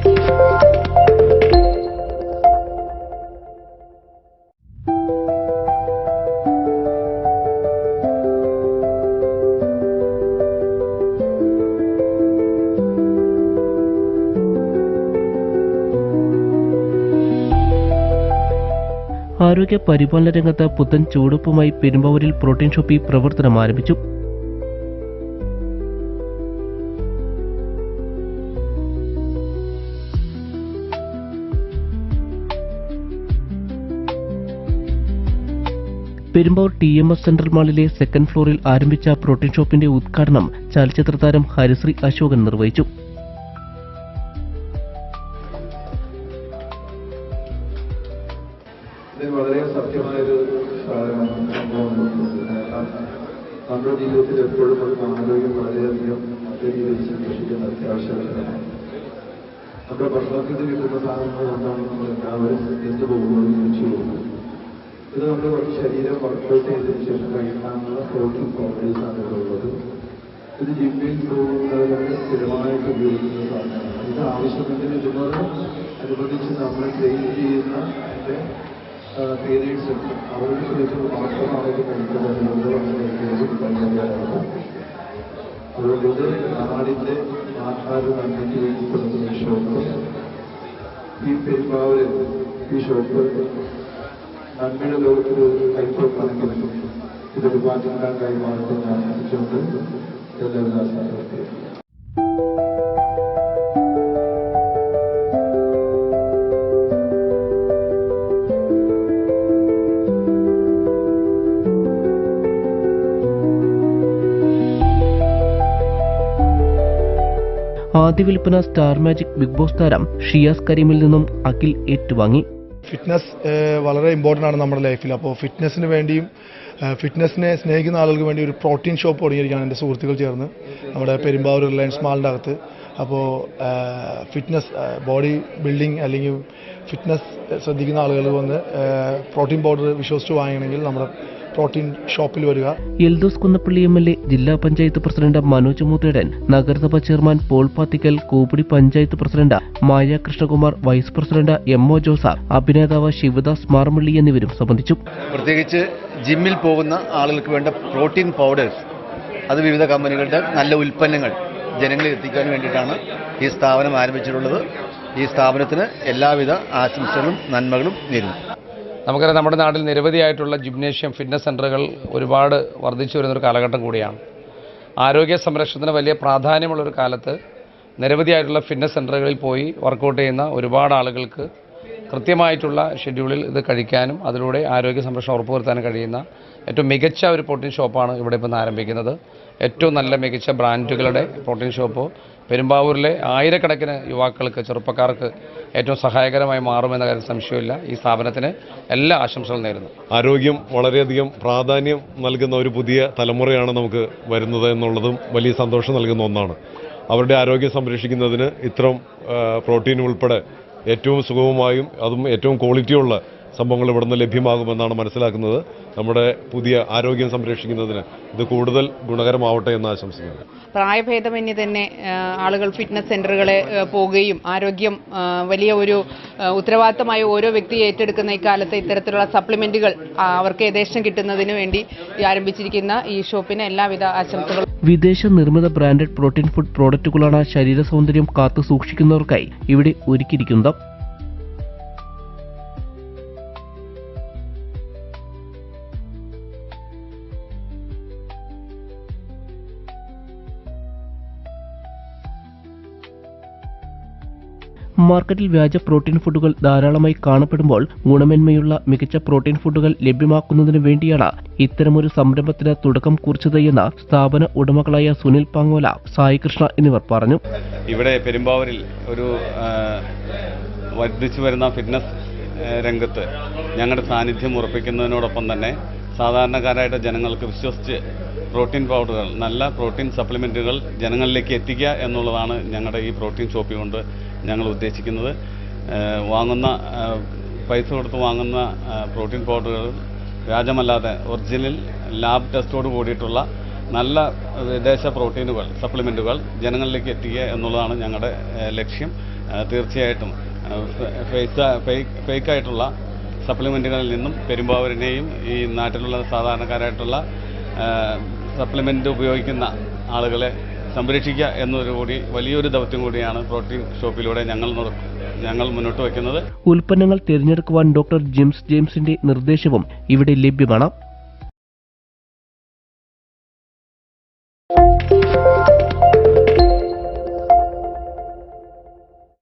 ആരോഗ്യ പരിപാലന രംഗത്ത് പുത്തൻ ചുവടുപ്പുമായി പെരുമ്പാവൂരിൽ പ്രോട്ടീൻ ഷോപ്പിൽ പ്രവർത്തനം ആരംഭിച്ചു. പെരുമ്പാവൂർ TMS സെൻട്രൽ മാളിലെ സെക്കൻഡ് ഫ്ലോറിൽ ആരംഭിച്ച പ്രോട്ടീൻ ഷോപ്പിന്റെ ഉദ്ഘാടനം ചലച്ചിത്ര താരം ഹരിശ്രീ അശോകൻ നിർവഹിച്ചു. വളരെ സത്യമായൊരു നമ്മുടെ ജീവിതത്തിൽ എപ്പോഴും ആരോഗ്യം വളരെയധികം നല്ല രീതിയിൽ സംരക്ഷിക്കുന്ന അത്യാവശ്യമാണ്. നമ്മുടെ ഭക്ഷണത്തിൽ കിട്ടുന്ന സാധനങ്ങൾ കൊണ്ടാണ് നമ്മൾ എല്ലാവരും എന്ത് പോകുമ്പോൾ തിരിച്ചു പോകുന്നത്. ഇത് നമ്മുടെ ശരീരം വർക്കൗട്ട് ചെയ്തതിനു ശേഷം കഴിക്കാനുള്ള പ്രോട്ടീൻ പൗഡേഴ്സാണ് ഇതുള്ളത്. ഇത് ജിമ്മിൽ പോകുന്നവരുടെ സ്ഥിരമായിട്ട് ഉപയോഗിക്കുന്ന സാധനമാണ്. ഇത് ആവശ്യമെങ്കിൽ ഇതിനോട് അനുബന്ധിച്ച് നമ്മൾ ട്രെയിൻ ചെയ്യുന്ന പീരീഡ്സ് അവരുടെ ശേഷം മാത്രമാണ് ഇത് കഴിക്കുന്നത്. അതുകൊണ്ട് ഇത് നാടിൻ്റെ ആൾക്കാർ നന്ദിക്ക് വേണ്ടി തുടങ്ങുന്ന ഷോപ്പ്. ഈ പെരുമ്പാവൂരിൽ ഈ ഷോപ്പ് നന്മയുടെ ലോകത്തിൽ കൈക്കൊടുക്കണമെങ്കിൽ ഇതൊരു പാചകം കൈമാറുന്നത് ഞാൻ ആശിച്ചുകൊണ്ട് എല്ലാവരും ആശംസിക്കുന്നു. ആദ്യ വിൽപ്പന സ്റ്റാർ മാജിക് ബിഗ് ബോസ് താരം ഷിയാസ് കരീമിൽ നിന്നും അഖിൽ ഏറ്റുവാങ്ങി. ഫിറ്റ്നസ് വളരെ ഇമ്പോർട്ടൻ്റ് ആണ് നമ്മുടെ ലൈഫിൽ. അപ്പോൾ ഫിറ്റ്നസ്സിന് വേണ്ടിയും ഫിറ്റ്നസ്സിനെ സ്നേഹിക്കുന്ന ആളുകൾക്ക് വേണ്ടി ഒരു പ്രോട്ടീൻ ഷോപ്പ് തുടങ്ങിയിരിക്കുകയാണ് എൻ്റെ സുഹൃത്തുക്കൾ ചേർന്ന് നമ്മുടെ പെരുമ്പാവൂർ റിലയൻസ് മാളിൻ്റെ അകത്ത്. അപ്പോൾ ഫിറ്റ്നസ് ബോഡി ബിൽഡിംഗ് അല്ലെങ്കിൽ ഫിറ്റ്നസ് ശ്രദ്ധിക്കുന്ന ആളുകൾ വന്ന് പ്രോട്ടീൻ പൗഡർ വിശ്വസിച്ച് വാങ്ങണമെങ്കിൽ നമ്മുടെ പ്രോട്ടീൻ ഷോപ്പിൽ വരിക. എൽദോസ് കുന്നപ്പള്ളി MLA, ജില്ലാ പഞ്ചായത്ത് പ്രസിഡന്റ് മനോജ് മൂത്തേടൻ, നഗരസഭാ chairman Paul Pathikkal, Koopady panchayat president Maya Krishnakumar, vice president MO Jose, അഭിനേതാവ് ശിവദാസ് മാർമള്ളി എന്നിവരും സംബന്ധിച്ചു. പ്രത്യേകിച്ച് ജിമ്മിൽ പോകുന്ന ആളുകൾക്ക് വേണ്ട പ്രോട്ടീൻ പൗഡേഴ്സ്, അത് വിവിധ കമ്പനികളുടെ നല്ല ഉൽപ്പന്നങ്ങൾ ജനങ്ങളിൽ എത്തിക്കാൻ വേണ്ടിയിട്ടാണ് ഈ സ്ഥാപനം ആരംഭിച്ചിട്ടുള്ളത്. ഈ സ്ഥാപനത്തിന് എല്ലാവിധ ആശംസകളും നന്മകളും നേരുന്നു. നമുക്കറിയാം, നമ്മുടെ നാട്ടിൽ നിരവധിയായിട്ടുള്ള ജിംനേഷ്യം ഫിറ്റ്നസ് സെൻ്ററുകൾ ഒരുപാട് വർദ്ധിച്ചു വരുന്നൊരു കാലഘട്ടം കൂടിയാണ്. ആരോഗ്യ സംരക്ഷണത്തിന് വലിയ പ്രാധാന്യമുള്ളൊരു കാലത്ത് നിരവധിയായിട്ടുള്ള ഫിറ്റ്നസ് സെൻ്ററുകളിൽ പോയി വർക്കൗട്ട് ചെയ്യുന്ന ഒരുപാട് ആളുകൾക്ക് കൃത്യമായിട്ടുള്ള ഷെഡ്യൂളിൽ ഇത് കഴിക്കാനും അതിലൂടെ ആരോഗ്യ സംരക്ഷണം ഉറപ്പുവരുത്താനും കഴിയുന്ന ഏറ്റവും മികച്ച ഒരു പ്രോട്ടീൻ ഷോപ്പാണ് ഇവിടെ ഇപ്പോൾ ആരംഭിക്കുന്നത്. ഏറ്റവും നല്ല മികച്ച ബ്രാൻഡുകളുടെ പ്രോട്ടീൻ ഷോപ്പ് പെരുമ്പാവൂരിലെ ആയിരക്കണക്കിന് യുവാക്കൾക്ക്, ചെറുപ്പക്കാർക്ക് ഏറ്റവും സഹായകരമായി മാറുമെന്ന കാര്യം സംശയമില്ല. ഈ സ്ഥാപനത്തിന് എല്ലാ ആശംസകളും നേരുന്നു. ആരോഗ്യം വളരെയധികം പ്രാധാന്യം നൽകുന്ന ഒരു പുതിയ തലമുറയാണ് നമുക്ക് വരുന്നത് എന്നുള്ളതും വലിയ സന്തോഷം നൽകുന്ന ഒന്നാണ്. അവരുടെ ആരോഗ്യം സംരക്ഷിക്കുന്നതിന് ഇത്തരം പ്രോട്ടീൻ ഉൾപ്പെടെ ഏറ്റവും സുഗമമായും അതും ഏറ്റവും ക്വാളിറ്റിയുള്ള സംഭവങ്ങൾ ഇവിടുന്ന് ലഭ്യമാകുമെന്നാണ് മനസ്സിലാക്കുന്നത്. നമ്മുടെ പുതിയ ആരോഗ്യം സംരക്ഷിക്കുന്നതിന് ഇത് കൂടുതൽ ഗുണകരമാവട്ടെ എന്ന് ആശംസിക്കുന്നു. പ്രായഭേദമന്യേ തന്നെ ആളുകൾ ഫിറ്റ്നസ് സെൻ്ററുകളെ പോവുകയും ആരോഗ്യം വലിയ ഒരു ഉത്തരവാദിത്തമായി ഓരോ വ്യക്തി ഏറ്റെടുക്കുന്ന ഇക്കാലത്ത് ഇത്തരത്തിലുള്ള സപ്ലിമെൻറ്റുകൾ അവർക്ക് യഥേഷ്ടം കിട്ടുന്നതിന് വേണ്ടി ആരംഭിച്ചിരിക്കുന്ന ഈ ഷോപ്പിന് എല്ലാവിധ ആശംസകളും. വിദേശ നിർമ്മിത ബ്രാൻഡഡ് പ്രോട്ടീൻ ഫുഡ് പ്രോഡക്റ്റുകളാണ് ശരീര സൗന്ദര്യം കാത്തു സൂക്ഷിക്കുന്നവർക്കായി ഇവിടെ ഒരുക്കിയിരിക്കുന്നത്. മാർക്കറ്റിൽ വ്യാജ പ്രോട്ടീൻ ഫുഡുകൾ ധാരാളമായി കാണപ്പെടുമ്പോൾ ഗുണമേന്മയുള്ള മികച്ച പ്രോട്ടീൻ ഫുഡുകൾ ലഭ്യമാക്കുന്നതിനു വേണ്ടിയാണ് ഇത്തരമൊരു സംരംഭത്തിന് തുടക്കം കുറിച്ചത് എന്ന് സ്ഥാപന ഉടമകളായ സുനിൽ പാങ്ങോല, സായി കൃഷ്ണ എന്നിവർ പറഞ്ഞു. ഇവിടെ പെരുമ്പാവൂരിൽ ഒരു വർദ്ധിച്ചു വരുന്ന ഫിറ്റ്നസ് രംഗത്ത് ഞങ്ങളുടെ സാന്നിധ്യം ഉറപ്പിക്കുന്നതിനോടൊപ്പം തന്നെ സാധാരണക്കാരായിട്ട് ജനങ്ങൾക്ക് വിശ്വസിച്ച് പ്രോട്ടീൻ പൗഡറുകൾ, നല്ല പ്രോട്ടീൻ സപ്ലിമെൻറ്റുകൾ ജനങ്ങളിലേക്ക് എത്തിക്കുക എന്നുള്ളതാണ് ഞങ്ങളുടെ ഈ പ്രോട്ടീൻ ഷോപ്പിംഗ് കൊണ്ട് ഞങ്ങൾ ഉദ്ദേശിക്കുന്നത്. വാങ്ങുന്ന പൈസ കൊടുത്ത് വാങ്ങുന്ന പ്രോട്ടീൻ പൗഡറുകൾ വ്യാജമല്ലാതെ ഒറിജിനൽ ലാബ് ടെസ്റ്റോട് കൂടിയിട്ടുള്ള നല്ല വിദേശ പ്രോട്ടീനുകൾ, സപ്ലിമെൻറ്റുകൾ ജനങ്ങളിലേക്ക് എത്തിക്കുക എന്നുള്ളതാണ് ഞങ്ങളുടെ ലക്ഷ്യം. തീർച്ചയായിട്ടും ഫേക്കായിട്ടുള്ള സപ്ലിമെൻറ്റുകളിൽ നിന്നും പെരുമ്പാവൂരിനെയും ഈ നാട്ടിലുള്ള സാധാരണക്കാരായിട്ടുള്ള സപ്ലിമെൻ്റ് ഉപയോഗിക്കുന്ന ആളുകളെ സംരക്ഷിക്കുക എന്നൊരു കൂടി വലിയൊരു ദൗത്യം കൂടിയാണ് പ്രോട്ടീൻ ഷോപ്പിലൂടെ ഞങ്ങൾ മുന്നോട്ട് വയ്ക്കുന്നത്. ഉൽപ്പന്നങ്ങൾ തിരഞ്ഞെടുക്കുവാൻ ഡോക്ടർ ജിംസ് ജെയിംസിന്റെ നിർദ്ദേശവും ഇവിടെ ലഭ്യമാണ്.